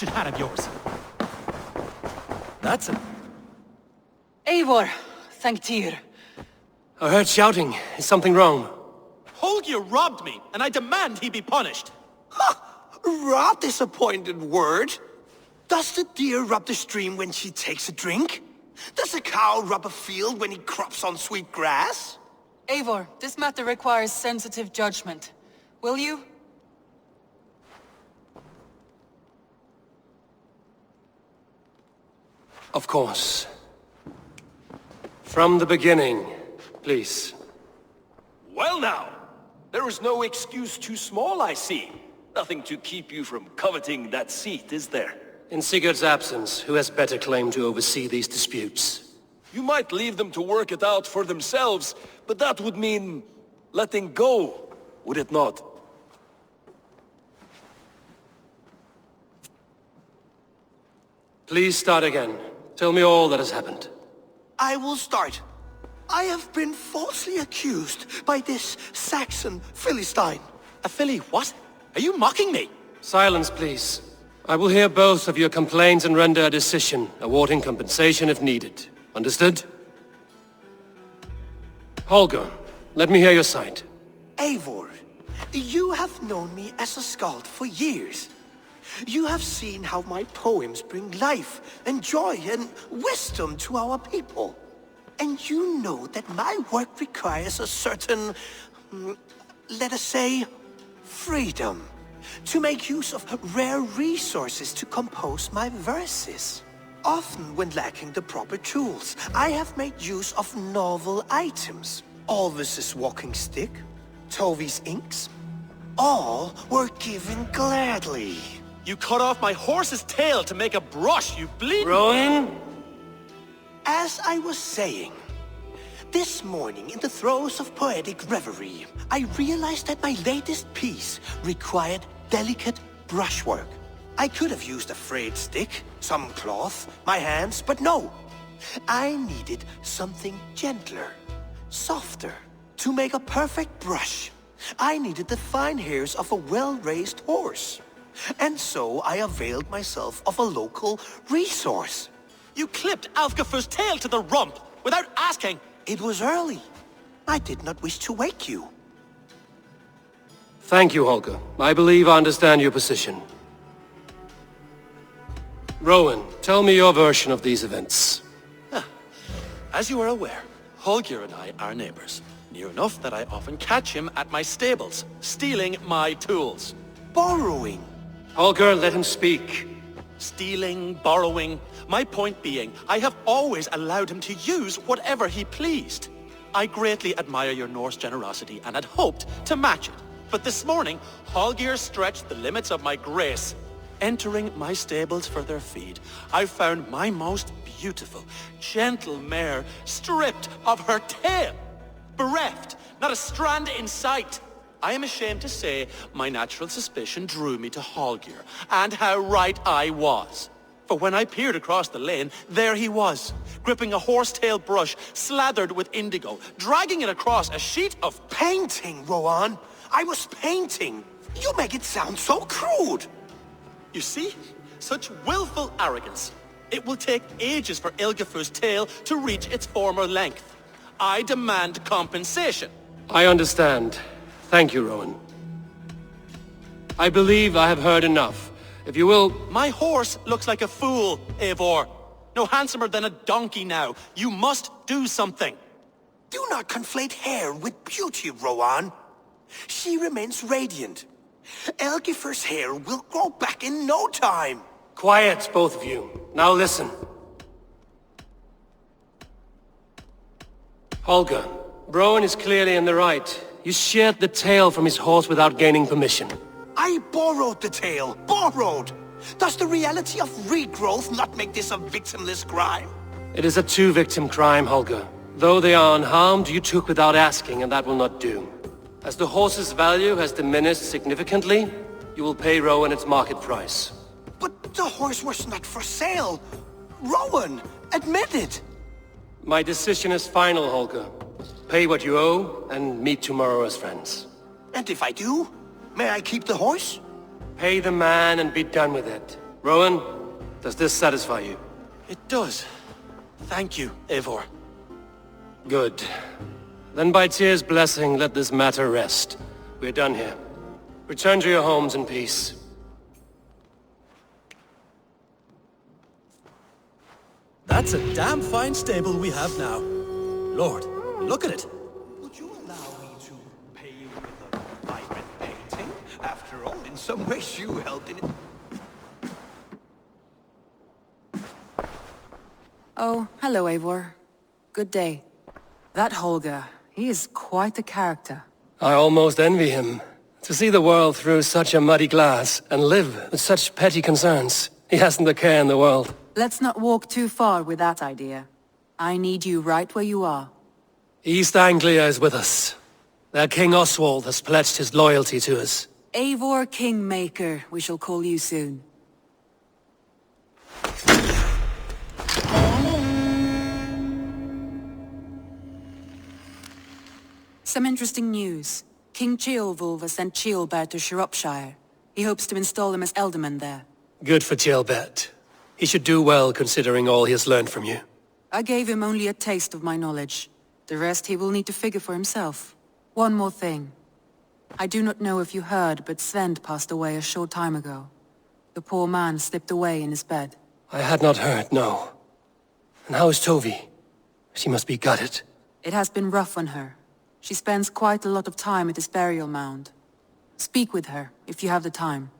wretched hat of yours. That's it. Eivor, thank Tyr. I heard shouting. Is something wrong? Holger robbed me, and I demand he be punished. Raw disappointed word. Does the deer rub the stream when she takes a drink? Does a cow rub a field when he crops on sweet grass? Eivor, this matter requires sensitive judgment. Will you? Of course. From the beginning, please. Well now, there is no excuse too small, I see. Nothing to keep you from coveting that seat, is there? In Sigurd's absence, who has better claim to oversee these disputes? You might leave them to work it out for themselves, but that would mean letting go, would it not? Please start again. Tell me all that has happened. I will start. I have been falsely accused by this Saxon Philistine. A filly what? Are you mocking me? Silence, please. I will hear both of your complaints and render a decision, awarding compensation if needed. Understood? Holger, let me hear your side. Eivor, you have known me as a skald for years. You have seen how my poems bring life and joy and wisdom to our people. And you know that my work requires a certain, let us say, freedom. To make use of rare resources to compose my verses. Often when lacking the proper tools, I have made use of novel items. Alvis's walking stick, Tovi's inks. All were given gladly. You cut off my horse's tail to make a brush, you bleeding... Rowan? As I was saying, this morning in the throes of poetic reverie, I realized that my latest piece required delicate brushwork. I could have used a frayed stick, some cloth, my hands, but no. I needed something gentler, softer. To make a perfect brush, I needed the fine hairs of a well-raised horse. And so I availed myself of a local resource. You clipped Alfgafu's tail to the rump without asking. It was early. I did not wish to wake you. Thank you, Holger. I believe I understand your position. Rowan, tell me your version of these events. As you are aware, Holger and I are neighbors. Near enough that I often catch him at my stables, stealing my tools. Borrowing. Holger, let him speak. Stealing, borrowing. My point being, I have always allowed him to use whatever he pleased. I greatly admire your Norse generosity and had hoped to match it. But this morning, Holger stretched the limits of my grace. Entering my stables for their feed, I found my most beautiful, gentle mare stripped of her tail. Bereft, not a strand in sight. I am ashamed to say my natural suspicion drew me to Holger, and how right I was. For when I peered across the lane, there he was, gripping a horsetail brush slathered with indigo, dragging it across a sheet of... Painting, Rowan. I was painting. You make it sound so crude. You see? Such willful arrogance. It will take ages for Ilgafu's tail to reach its former length. I demand compensation. I understand. Thank you, Rowan. I believe I have heard enough. If you will... My horse looks like a fool, Eivor. No handsomer than a donkey now. You must do something. Do not conflate hair with beauty, Rowan. She remains radiant. Elgifer's hair will grow back in no time. Quiet, both of you. Now listen. Holger, Rowan is clearly in the right. You sheared the tail from his horse without gaining permission. I borrowed the tail. Borrowed! Does the reality of regrowth not make this a victimless crime? It is a two-victim crime, Holger. Though they are unharmed, you took without asking, and that will not do. As the horse's value has diminished significantly, you will pay Rowan its market price. But the horse was not for sale. Rowan, admit it. My decision is final, Holger. Pay what you owe, and meet tomorrow as friends. And if I do, may I keep the horse? Pay the man and be done with it. Rowan, does this satisfy you? It does. Thank you, Eivor. Good. Then by Tyr's blessing, let this matter rest. We're done here. Return to your homes in peace. That's a damn fine stable we have now. Lord, look at it. Would you allow me to pay you with a vibrant painting? After all, in some ways you helped in it. Oh, hello, Eivor. Good day. That Holger, he is quite a character. I almost envy him. To see the world through such a muddy glass and live with such petty concerns. He hasn't a care in the world. Let's not walk too far with that idea. I need you right where you are. East Anglia is with us. Their King Oswald has pledged his loyalty to us. Eivor Kingmaker, we shall call you soon. Some interesting news. King Ceolwulf has sent Ceolbert to Shropshire. He hopes to install him as Elderman there. Good for Ceolbert. He should do well considering all he has learned from you. I gave him only a taste of my knowledge. The rest he will need to figure for himself. One more thing. I do not know if you heard, but Sven passed away a short time ago. The poor man slipped away in his bed. I had not heard, no. And how is Tovi? She must be gutted. It has been rough on her. She spends quite a lot of time at his burial mound. Speak with her, if you have the time.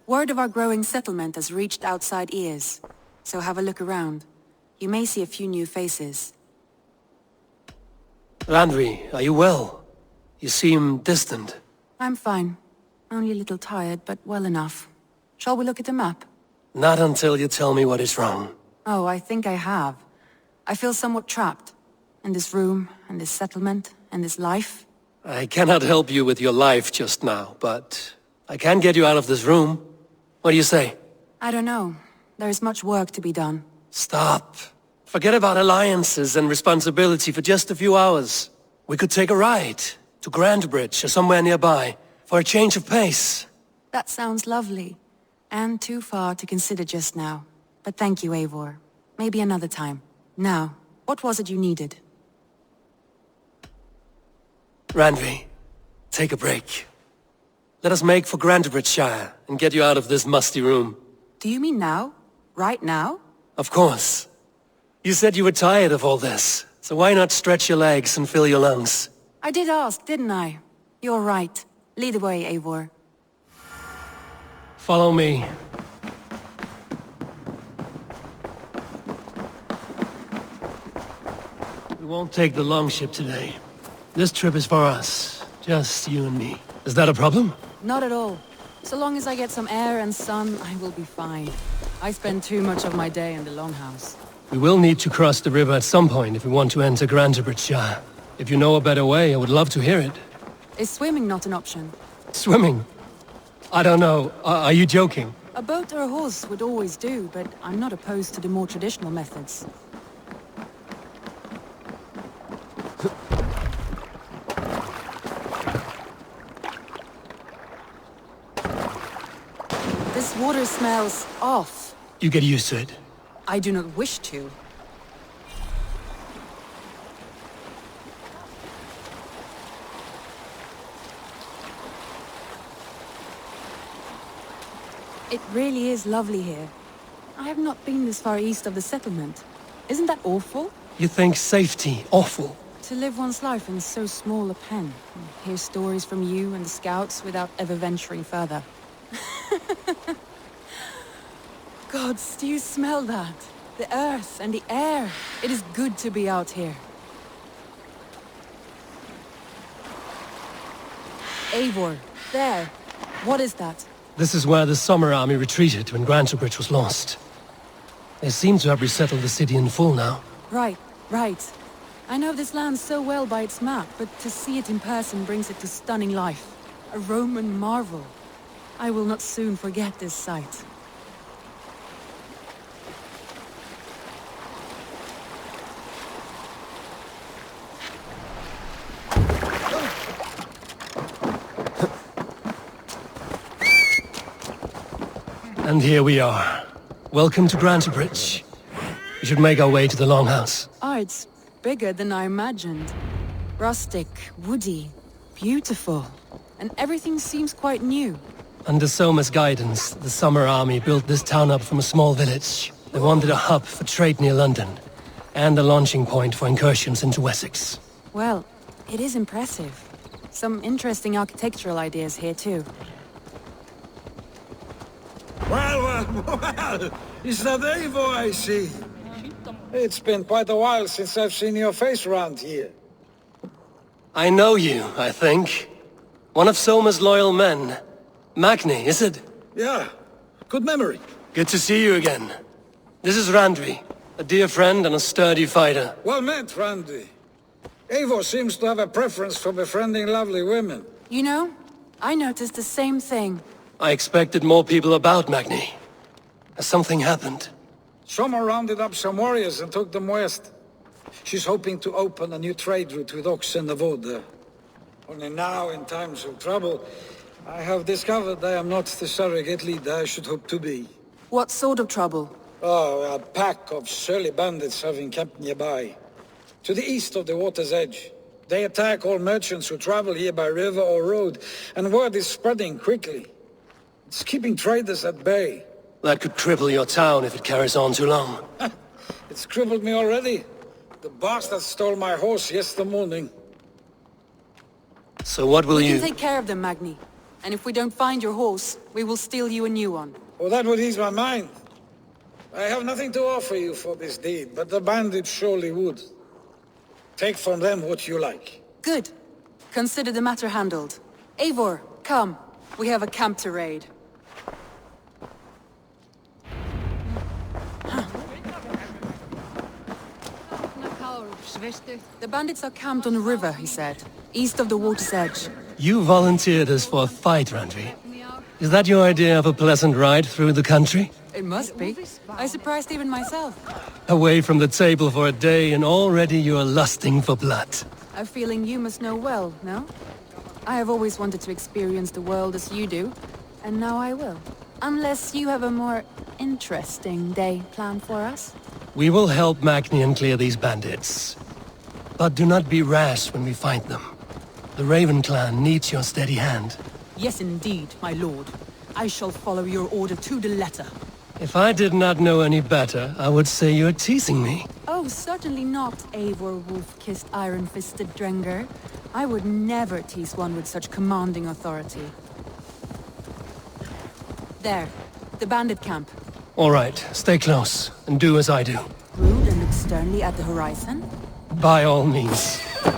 Word of our growing settlement has reached outside ears, so have a look around. You may see a few new faces. Randvi, are you well? You seem distant. I'm fine. Only a little tired, but well enough. Shall we look at the map? Not until you tell me what is wrong. Oh, I think I have. I feel somewhat trapped. In this room, and this settlement, and this life. I cannot help you with your life just now, but I can get you out of this room. What do you say? I don't know. There is much work to be done. Stop. Forget about alliances and responsibility for just a few hours. We could take a ride to Grandbridge or somewhere nearby for a change of pace. That sounds lovely. And too far to consider just now. But thank you, Eivor. Maybe another time. Now, what was it you needed? Randvi, take a break. Let us make for Grandbridgeshire and get you out of this musty room. Do you mean now? Right now? Of course. You said you were tired of all this, so why not stretch your legs and fill your lungs? I did ask, didn't I? You're right. Lead the way, Eivor. Follow me. We won't take the longship today. This trip is for us. Just you and me. Is that a problem? Not at all. So long as I get some air and sun, I will be fine. I spend too much of my day in the longhouse. We will need to cross the river at some point if we want to enter Grandbridgeshire. If you know a better way, I would love to hear it. Is swimming not an option? Swimming? I don't know. Are you joking? A boat or a horse would always do, but I'm not opposed to the more traditional methods. This water smells off. You get used to it. I do not wish to. It really is lovely here. I have not been this far east of the settlement. Isn't that awful? You think safety awful? To live one's life in so small a pen, and hear stories from you and the scouts without ever venturing further. Gods, do you smell that? The earth and the air. It is good to be out here. Eivor, there. What is that? This is where the Summer Army retreated when Grantebridge was lost. They seem to have resettled the city in full now. Right. I know this land so well by its map, but to see it in person brings it to stunning life. A Roman marvel. I will not soon forget this sight. And here we are. Welcome to Grantebridge. We should make our way to the Longhouse. Oh, it's bigger than I imagined. Rustic, woody, beautiful. And everything seems quite new. Under Soma's guidance, the Summer Army built this town up from a small village. They wanted a hub for trade near London, and a launching point for incursions into Wessex. Well, it is impressive. Some interesting architectural ideas here too. Well, is that Eivor I see? It's been quite a while since I've seen your face around here. I know you, I think. One of Soma's loyal men. Magni, is it? Yeah, good memory. Good to see you again. This is Randvi, a dear friend and a sturdy fighter. Well met, Randy. Eivor seems to have a preference for befriending lovely women. You know, I noticed the same thing. I expected more people about Magni. Has something happened? Soma rounded up some warriors and took them west. She's hoping to open a new trade route with Ox and the Voda. Only now, in times of trouble, I have discovered I am not the surrogate leader I should hope to be. What sort of trouble? Oh, a pack of surly bandits have encamped nearby. To the east of the water's edge. They attack all merchants who travel here by river or road, and word is spreading quickly. It's keeping traders at bay. That could cripple your town if it carries on too long. It's crippled me already. The bastard stole my horse yesterday morning. So what will We you... can take care of them, Magni. And if we don't find your horse, we will steal you a new one. Oh, that would ease my mind. I have nothing to offer you for this deed, but the bandits surely would. Take from them what you like. Good. Consider the matter handled. Eivor, come. We have a camp to raid. The bandits are camped on a river, he said. East of the water's edge. You volunteered us for a fight, Randvi. Is that your idea of a pleasant ride through the country? It must be. I surprised even myself. Away from the table for a day and already you are lusting for blood. A feeling you must know well, no? I have always wanted to experience the world as you do, and now I will. Unless you have a more interesting day planned for us. We will help Magnian clear these bandits. But do not be rash when we find them. The Raven clan needs your steady hand. Yes, indeed, my lord. I shall follow your order to the letter. If I did not know any better, I would say you're teasing me. Oh, certainly not, Eivor wolf-kissed iron-fisted Drenger. I would never tease one with such commanding authority. There, the bandit camp. All right, stay close, and do as I do. Rude and look sternly at the horizon? By all means. I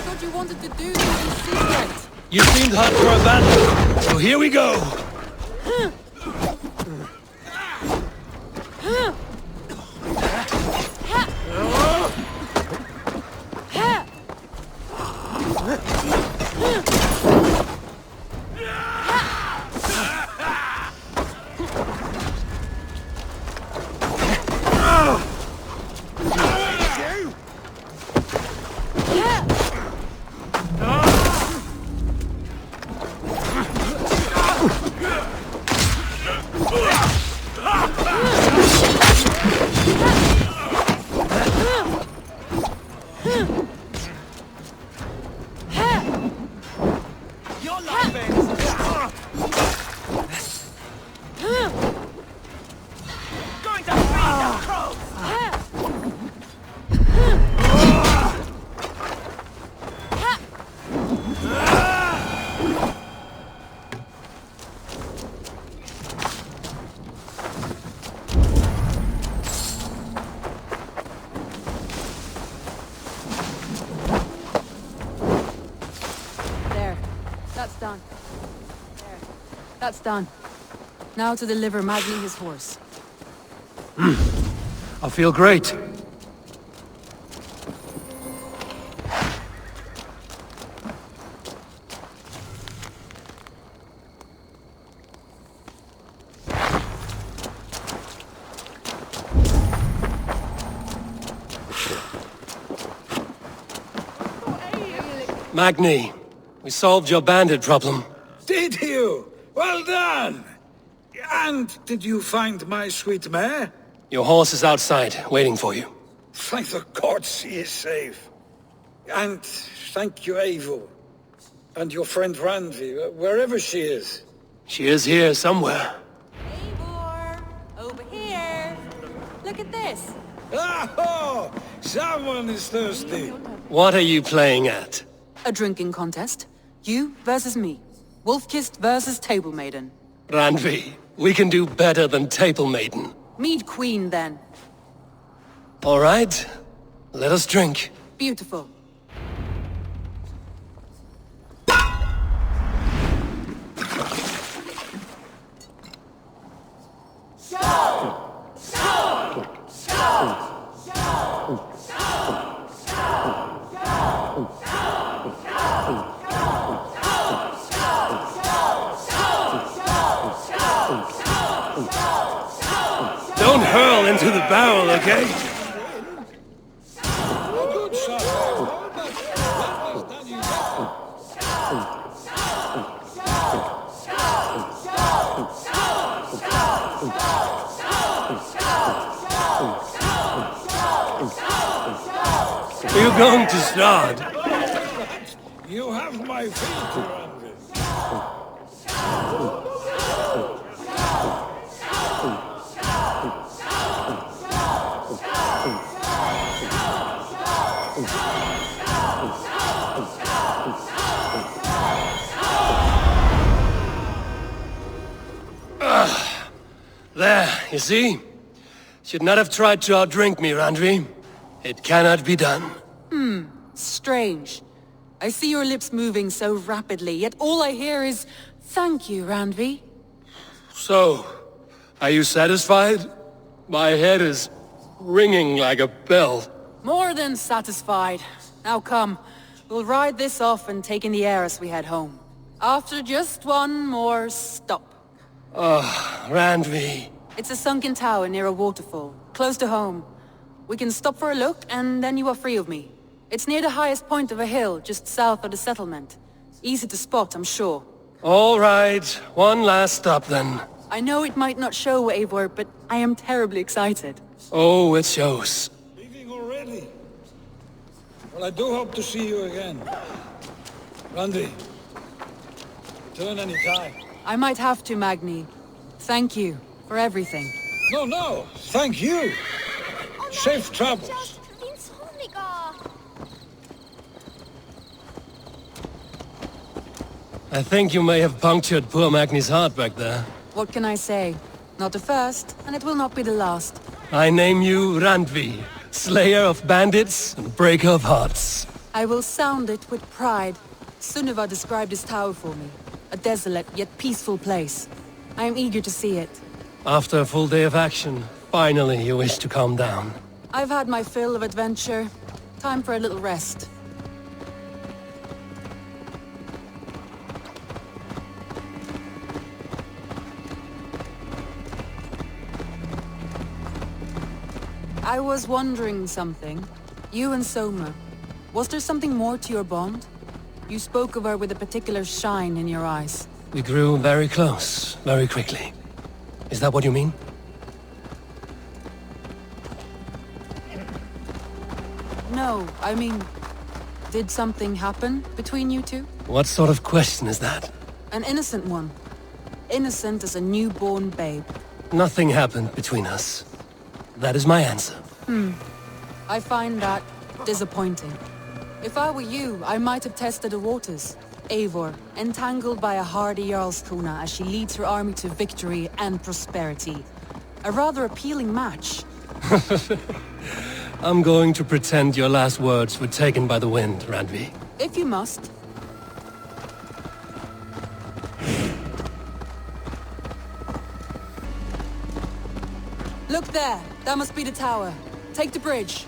thought you wanted to do this in secret. You seemed hot for a battle, so here we go! That's done. Now to deliver Magni his horse. I feel great. Magni, we solved your bandit problem. Did you? Well done! And did you find my sweet mare? Your horse is outside, waiting for you. Thank the gods he is safe. And thank you, Eivor. And your friend Randvi, wherever she is. She is here somewhere. Eivor! Over here! Look at this! Oh! Someone is thirsty. What are you playing at? A drinking contest. You versus me. Wolf-Kissed versus Table Maiden. Randvi, we can do better than Table Maiden. Mead Queen, then. All right, let us drink. Beautiful. Don't hurl into the barrel, okay? Good shot. Are you going to start? You have my feet, Randvi. There, you see? Should not have tried to outdrink me, Randvi. It cannot be done. Strange. I see your lips moving so rapidly, yet all I hear is, "Thank you, Randvi." So, are you satisfied? My head is ringing like a bell. More than satisfied. Now come, we'll ride this off and take in the air as we head home. After just one more stop. Randvi. It's a sunken tower near a waterfall, close to home. We can stop for a look, and then you are free of me. It's near the highest point of a hill, just south of the settlement. Easy to spot, I'm sure. All right, one last stop then. I know it might not show, Eivor, but I am terribly excited. Oh, it shows. Leaving already? Well, I do hope to see you again. Randvi, return any time. I might have to, Magni. Thank you for everything. No, thank you. Safe travels. I think you may have punctured poor Magni's heart back there. What can I say? Not the first, and it will not be the last. I name you Randvi, slayer of bandits and breaker of hearts. I will sound it with pride. Sunniva described this tower for me. A desolate yet peaceful place. I am eager to see it. After a full day of action, finally you wish to calm down. I've had my fill of adventure. Time for a little rest. I was wondering something. You and Soma. Was there something more to your bond? You spoke of her with a particular shine in your eyes. We grew very close, very quickly. Is that what you mean? No, I mean... Did something happen between you two? What sort of question is that? An innocent one. Innocent as a newborn babe. Nothing happened between us. That is my answer. I find that disappointing. If I were you, I might have tested the waters. Eivor, entangled by a hardy Jarlskona as she leads her army to victory and prosperity. A rather appealing match. I'm going to pretend your last words were taken by the wind, Randvi. If you must. Look there! That must be the tower. Take the bridge.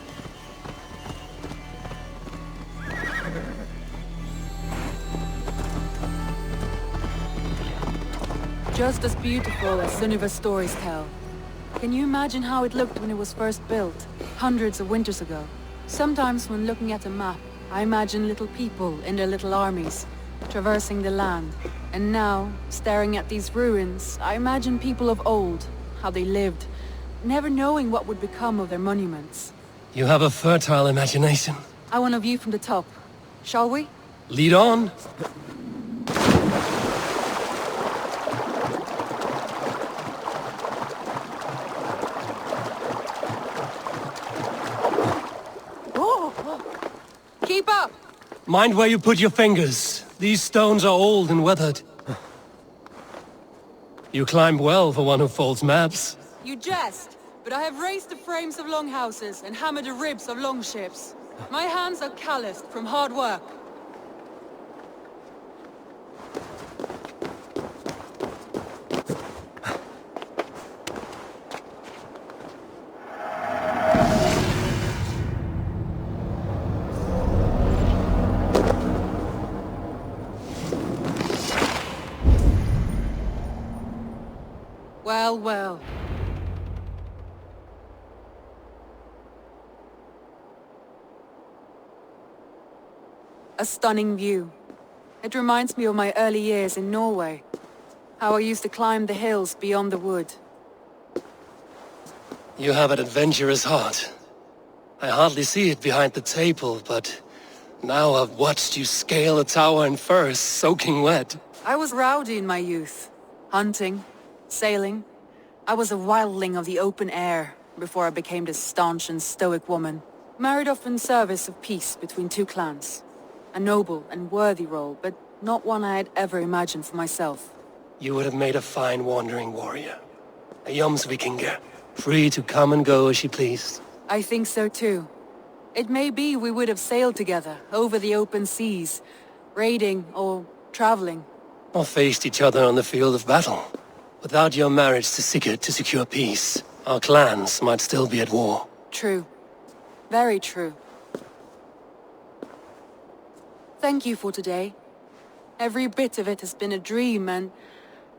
Just as beautiful as Sunniva's stories tell. Can you imagine how it looked when it was first built, hundreds of winters ago? Sometimes when looking at a map, I imagine little people in their little armies, traversing the land. And now, staring at these ruins, I imagine people of old, how they lived, never knowing what would become of their monuments. You have a fertile imagination. I want a view from the top. Shall we? Lead on. Keep up! Mind where you put your fingers. These stones are old and weathered. You climb well for one who folds maps. You jest, but I have raised the frames of longhouses and hammered the ribs of longships. My hands are calloused from hard work. Well, well. A stunning view. It reminds me of my early years in Norway. How I used to climb the hills beyond the wood. You have an adventurous heart. I hardly see it behind the table, but now I've watched you scale a tower in furs, soaking wet. I was rowdy in my youth. Hunting, sailing. I was a wildling of the open air before I became this staunch and stoic woman. Married off in service of peace between two clans. A noble and worthy role, but not one I had ever imagined for myself. You would have made a fine wandering warrior. A Jomsvikinger, free to come and go as she pleased. I think so too. It may be we would have sailed together over the open seas, raiding or traveling. Or faced each other on the field of battle. Without your marriage to Sigurd to secure peace, our clans might still be at war. True. Very true. Thank you for today. Every bit of it has been a dream, and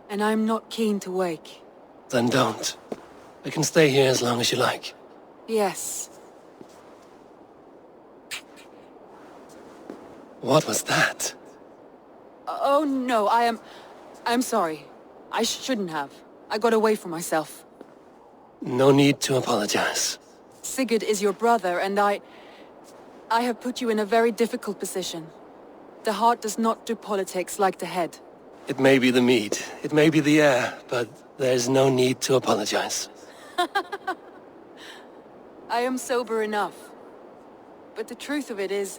I'm not keen to wake. Then don't. We can stay here as long as you like. Yes. What was that? Oh no, I'm sorry. I shouldn't have. I got away from myself. No need to apologize. Sigurd is your brother, and I have put you in a very difficult position. The heart does not do politics like the head. It may be the meat, it may be the air, but there's no need to apologize. I am sober enough. But the truth of it is,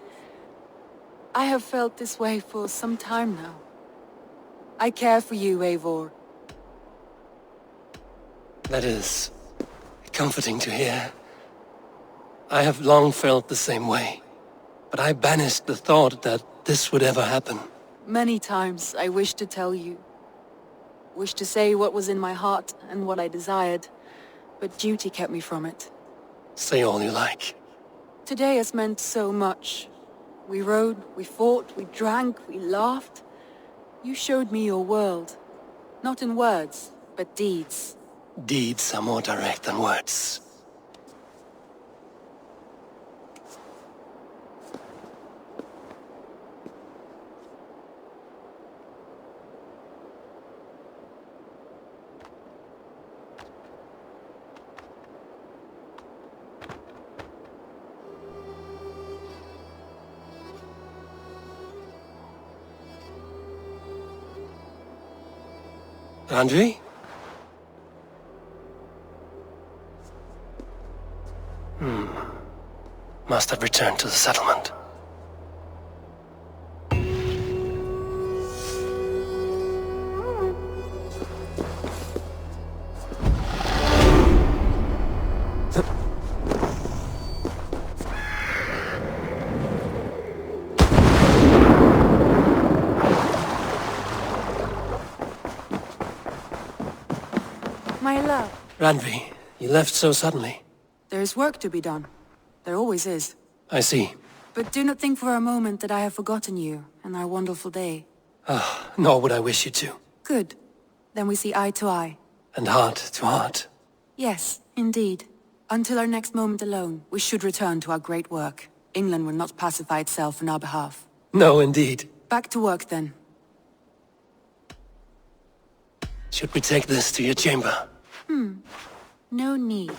I have felt this way for some time now. I care for you, Eivor. That is comforting to hear. I have long felt the same way, but I banished the thought that this would ever happen. Many times I wished to tell you. Wished to say what was in my heart and what I desired, but duty kept me from it. Say all you like. Today has meant so much. We rode, we fought, we drank, we laughed. You showed me your world. Not in words, but deeds. Deeds are more direct than words. Randvi? Must have returned to the settlement. My love. Randvi, you left so suddenly. There is work to be done. There always is. I see. But do not think for a moment that I have forgotten you and our wonderful day. Nor would I wish you to. Good. Then we see eye to eye. And heart to heart. Yes, indeed. Until our next moment alone, we should return to our great work. England will not pacify itself on our behalf. No, indeed. Back to work, then. Should we take this to your chamber? No need.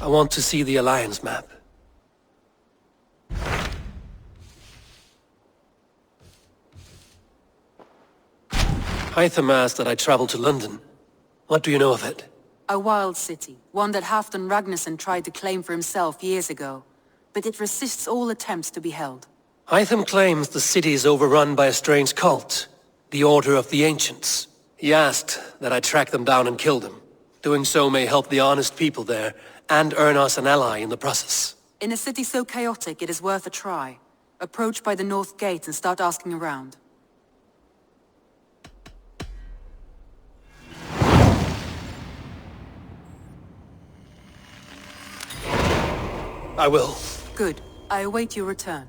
I want to see the Alliance map. Hytham asked that I travel to London. What do you know of it? A wild city, one that Halfdan Ragnarsson tried to claim for himself years ago. But it resists all attempts to be held. Hytham claims the city is overrun by a strange cult, the Order of the Ancients. He asked that I track them down and kill them. Doing so may help the honest people there, and earn us an ally in the process. In a city so chaotic, it is worth a try. Approach by the North Gate and start asking around. I will. Good. I await your return.